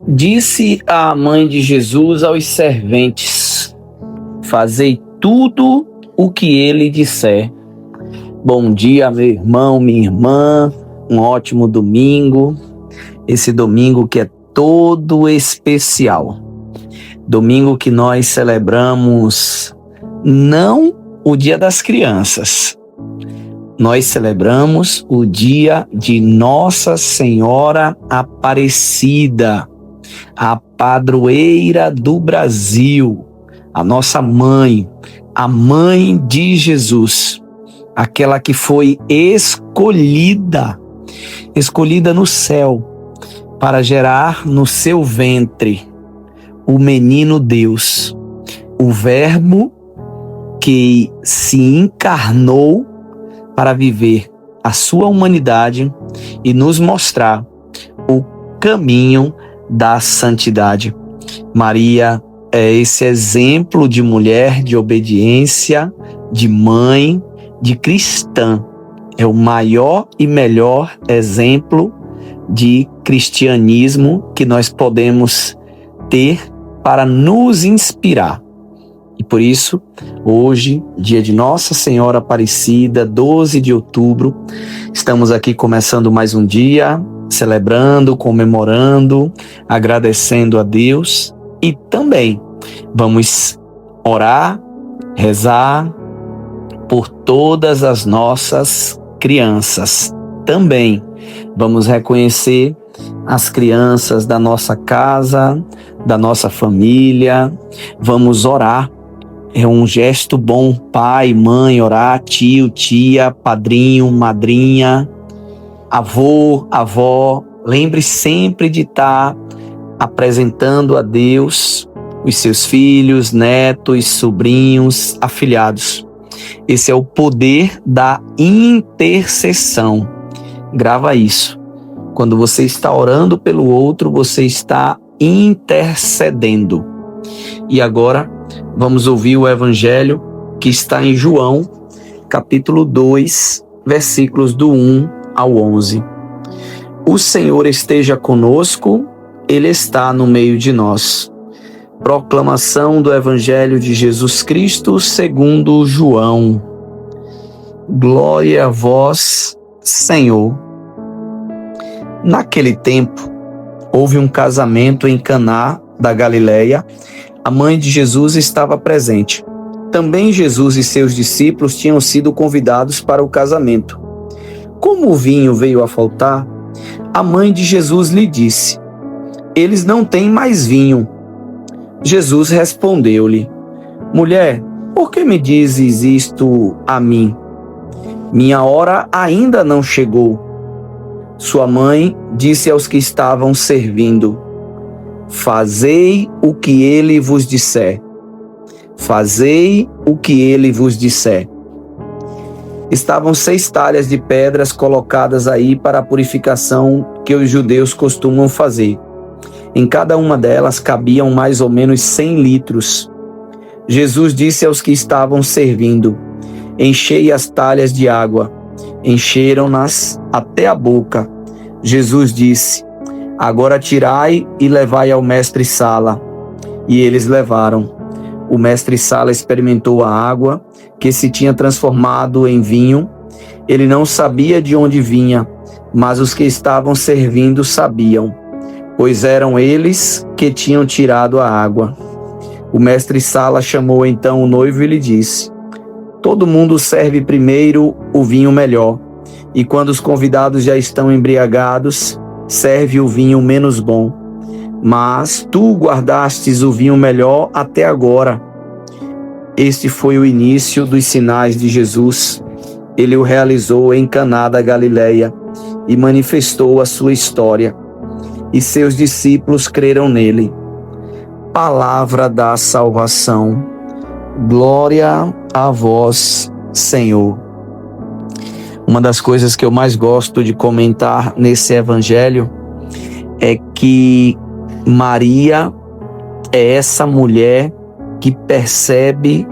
Disse a mãe de Jesus aos serventes: fazei tudo o que ele disser. Bom dia, meu irmão, minha irmã, um ótimo domingo. Esse domingo que é todo especial. Domingo que nós celebramos não o Dia das Crianças. Nós celebramos o dia de Nossa Senhora Aparecida, a padroeira do Brasil, a nossa mãe, a mãe de Jesus, aquela que foi escolhida no céu para gerar no seu ventre o menino Deus, o Verbo que se encarnou para viver a sua humanidade e nos mostrar o caminho da santidade. Maria é esse exemplo de mulher, de obediência, de mãe, de cristã. É o maior e melhor exemplo de cristianismo que nós podemos ter para nos inspirar. E por isso, hoje, dia de Nossa Senhora Aparecida, 12 de outubro, estamos aqui começando mais um dia, celebrando, comemorando, agradecendo a Deus e também vamos orar, rezar por todas as nossas crianças. Também vamos reconhecer as crianças da nossa casa, da nossa família, vamos orar. É um gesto bom, pai, mãe, orar, tio, tia, padrinho, madrinha, avô, avó. Lembre sempre de estar apresentando a Deus os seus filhos, netos, sobrinhos, afilhados. Esse é o poder da intercessão. Grava isso. Quando você está orando pelo outro, você está intercedendo. E agora, vamos ouvir o Evangelho que está em João, capítulo 2, versículos do 1 ao 11. O Senhor esteja conosco, Ele está no meio de nós. Proclamação do Evangelho de Jesus Cristo segundo João. Glória a vós, Senhor. Naquele tempo, houve um casamento em Caná da Galileia. A mãe de Jesus estava presente. Também Jesus e seus discípulos tinham sido convidados para o casamento. Como o vinho veio a faltar, a mãe de Jesus lhe disse: eles não têm mais vinho. Jesus respondeu-lhe: mulher, por que me dizes isto a mim? Minha hora ainda não chegou. Sua mãe disse aos que estavam servindo: fazei o que ele vos disser. Fazei o que ele vos disser. Estavam 6 talhas de pedras colocadas aí para a purificação que os judeus costumam fazer. Em cada uma delas cabiam mais ou menos 100 litros. Jesus disse aos que estavam servindo: enchei as talhas de água. Encheram-nas até a boca. Jesus disse: agora tirai e levai ao mestre-sala. E eles levaram. O mestre-sala experimentou a água, que se tinha transformado em vinho. Ele não sabia de onde vinha, mas os que estavam servindo sabiam, pois eram eles que tinham tirado a água. O mestre-sala chamou então o noivo e lhe disse: todo mundo serve primeiro o vinho melhor, e quando os convidados já estão embriagados, serve o vinho menos bom. Mas tu guardastes o vinho melhor até agora. Este foi o início dos sinais de Jesus. Ele o realizou em Caná da Galileia e manifestou a sua história. E seus discípulos creram nele. Palavra da salvação. Glória a vós, Senhor. Uma das coisas que eu mais gosto de comentar nesse evangelho é que Maria é essa mulher que percebe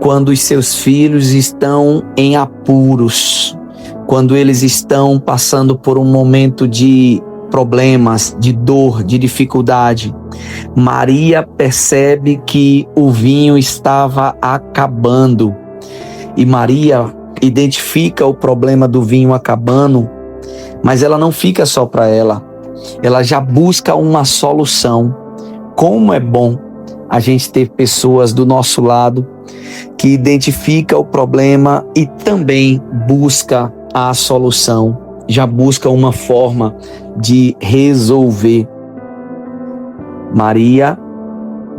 quando os seus filhos estão em apuros, quando eles estão passando por um momento de problemas, de dor, de dificuldade. Maria percebe que o vinho estava acabando. E Maria identifica o problema do vinho acabando, mas ela não fica só para ela. Ela já busca uma solução. Como é bom a gente ter pessoas do nosso lado que identifica o problema e também busca a solução. Já busca uma forma de resolver. Maria,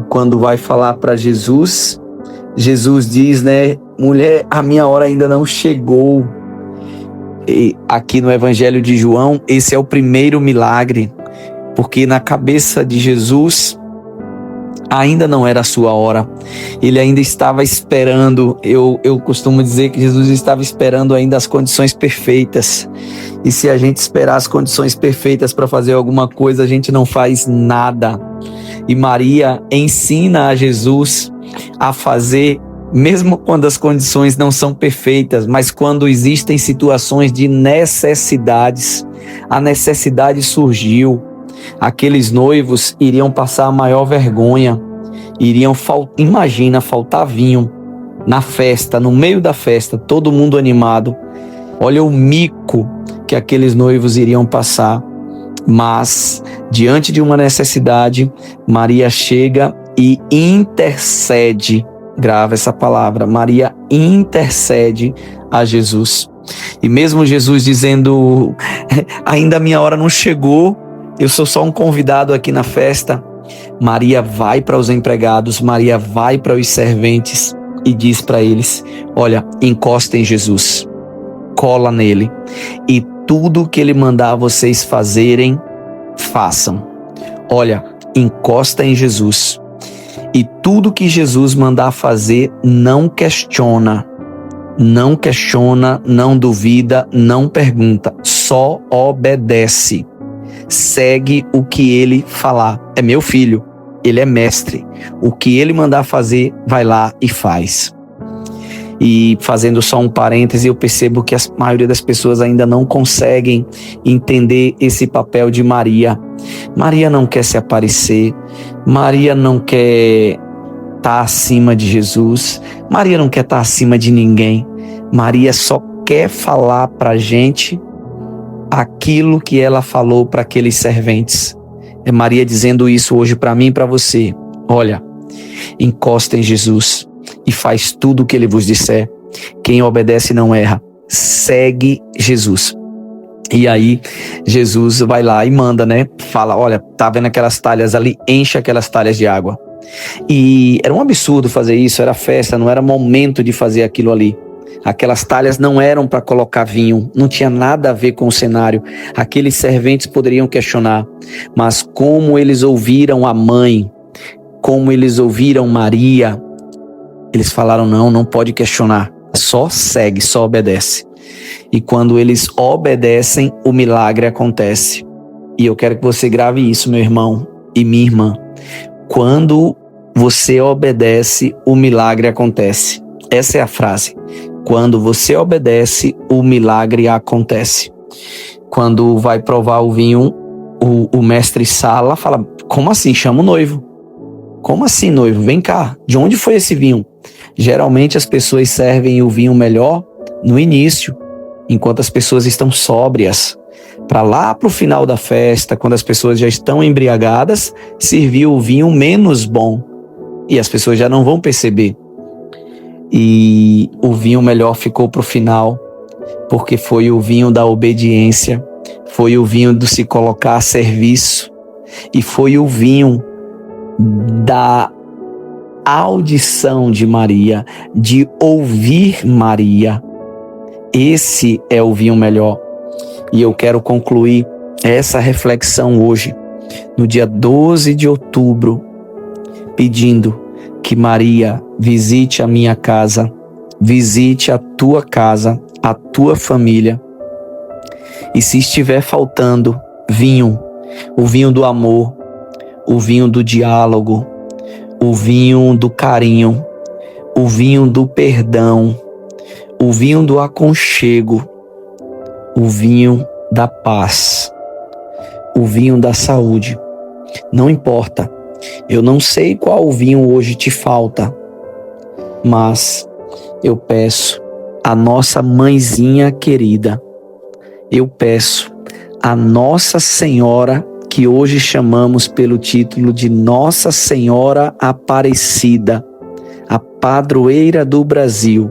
quando vai falar para Jesus, Jesus diz, né, mulher, a minha hora ainda não chegou. E aqui no Evangelho de João, esse é o primeiro milagre, porque na cabeça de Jesus ainda não era a sua hora. Ele ainda estava esperando. Eu costumo dizer que Jesus estava esperando ainda as condições perfeitas. E se a gente esperar as condições perfeitas para fazer alguma coisa, a gente não faz nada. E Maria ensina a Jesus a fazer, mesmo quando as condições não são perfeitas, mas quando existem situações de necessidades. A necessidade surgiu. Aqueles noivos iriam passar a maior vergonha, imagina faltar vinho na festa, no meio da festa, todo mundo animado. Olha o mico que aqueles noivos iriam passar. Mas, diante de uma necessidade, Maria chega e intercede. Grava essa palavra, Maria intercede a Jesus. E mesmo Jesus dizendo, ainda a minha hora não chegou, eu sou só um convidado aqui na festa, Maria vai para os empregados, Maria vai para os serventes e diz para eles, olha, encosta em Jesus, cola nele e tudo que ele mandar vocês fazerem, façam. Olha, encosta em Jesus e tudo que Jesus mandar fazer, não questiona, não duvida, não pergunta, só obedece. Segue o que ele falar. É meu filho, ele é mestre. O que ele mandar fazer, vai lá e faz. E fazendo só um parêntese, eu percebo que a maioria das pessoas ainda não conseguem entender esse papel de Maria. Maria não quer se aparecer, Maria não quer estar acima de Jesus, Maria não quer estar acima de ninguém. Maria só quer falar pra gente aquilo que ela falou para aqueles serventes. É Maria dizendo isso hoje para mim e para você. Olha, encosta em Jesus e faz tudo o que ele vos disser. Quem obedece não erra. Segue Jesus. E aí Jesus vai lá e manda, né? Fala, olha, tá vendo aquelas talhas ali? Enche aquelas talhas de água. E era um absurdo fazer isso, era festa, não era momento de fazer aquilo ali. Aquelas talhas não eram para colocar vinho, não tinha nada a ver com o cenário. Aqueles serventes poderiam questionar, mas como eles ouviram a mãe, como eles ouviram Maria, eles falaram, não pode questionar, só segue, só obedece. E quando eles obedecem, o milagre acontece. E eu quero que você grave isso, meu irmão e minha irmã. Quando você obedece, o milagre acontece. Essa é a frase. Quando você obedece, o milagre acontece. Quando vai provar o vinho, o mestre Sala fala, como assim? Chama o noivo. Como assim, noivo? Vem cá, de onde foi esse vinho? Geralmente as pessoas servem o vinho melhor no início, enquanto as pessoas estão sóbrias. Para lá para o final da festa, quando as pessoas já estão embriagadas, servir o vinho menos bom. E as pessoas já não vão perceber. E o vinho melhor ficou para o final, porque foi o vinho da obediência, foi o vinho do se colocar a serviço, e foi o vinho da audição de Maria, de ouvir Maria. Esse é o vinho melhor. E eu quero concluir essa reflexão hoje, no dia 12 de outubro, pedindo que Maria visite a minha casa, visite a tua casa, a tua família. E se estiver faltando vinho, o vinho do amor, o vinho do diálogo, o vinho do carinho, o vinho do perdão, o vinho do aconchego, o vinho da paz, o vinho da saúde. Não importa, eu não sei qual vinho hoje te falta, mas eu peço a nossa mãezinha querida, eu peço a Nossa Senhora, que hoje chamamos pelo título de Nossa Senhora Aparecida, a padroeira do Brasil,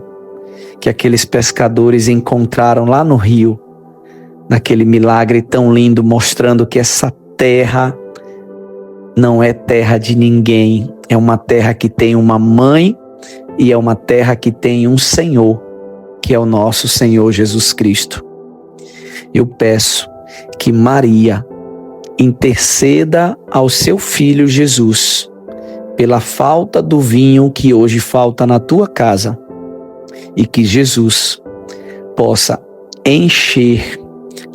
que aqueles pescadores encontraram lá no rio, naquele milagre tão lindo, mostrando que essa terra não é terra de ninguém, é uma terra que tem uma mãe e é uma terra que tem um Senhor, que é o nosso Senhor Jesus Cristo. Eu peço que Maria interceda ao seu filho Jesus pela falta do vinho que hoje falta na tua casa e que Jesus possa encher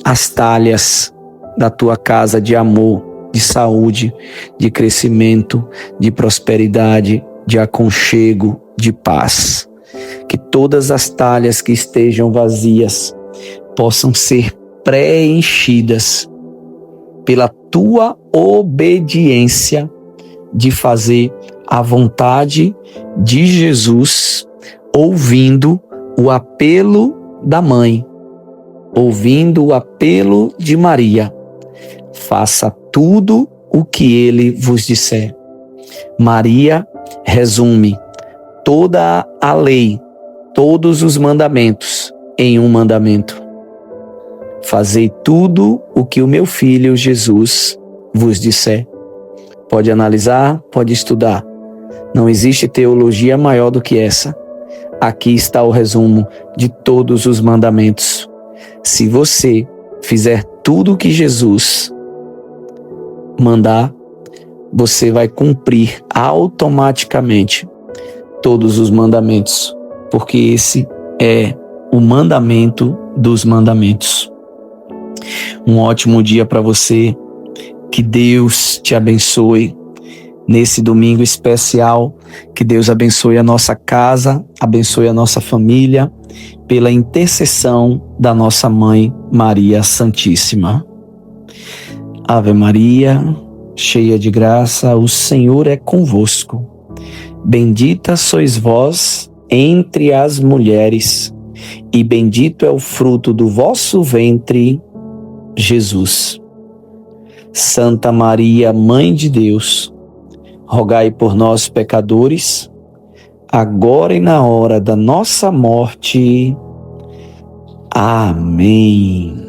as talhas da tua casa de amor, de saúde, de crescimento, de prosperidade, de aconchego, de paz. Que todas as talhas que estejam vazias possam ser preenchidas pela tua obediência de fazer a vontade de Jesus, ouvindo o apelo da mãe, ouvindo o apelo de Maria. Faça tudo o que ele vos disser. Maria resume toda a lei, todos os mandamentos em um mandamento. Fazei tudo o que o meu filho Jesus vos disser. Pode analisar, pode estudar. Não existe teologia maior do que essa. Aqui está o resumo de todos os mandamentos. Se você fizer tudo o que Jesus mandar, você vai cumprir automaticamente todos os mandamentos, porque esse é o mandamento dos mandamentos. Um ótimo dia para você, que Deus te abençoe nesse domingo especial, que Deus abençoe a nossa casa, abençoe a nossa família, pela intercessão da nossa mãe Maria Santíssima. Ave Maria, cheia de graça, o Senhor é convosco. Bendita sois vós entre as mulheres, e bendito é o fruto do vosso ventre, Jesus. Santa Maria, Mãe de Deus, rogai por nós, pecadores, agora e na hora da nossa morte. Amém.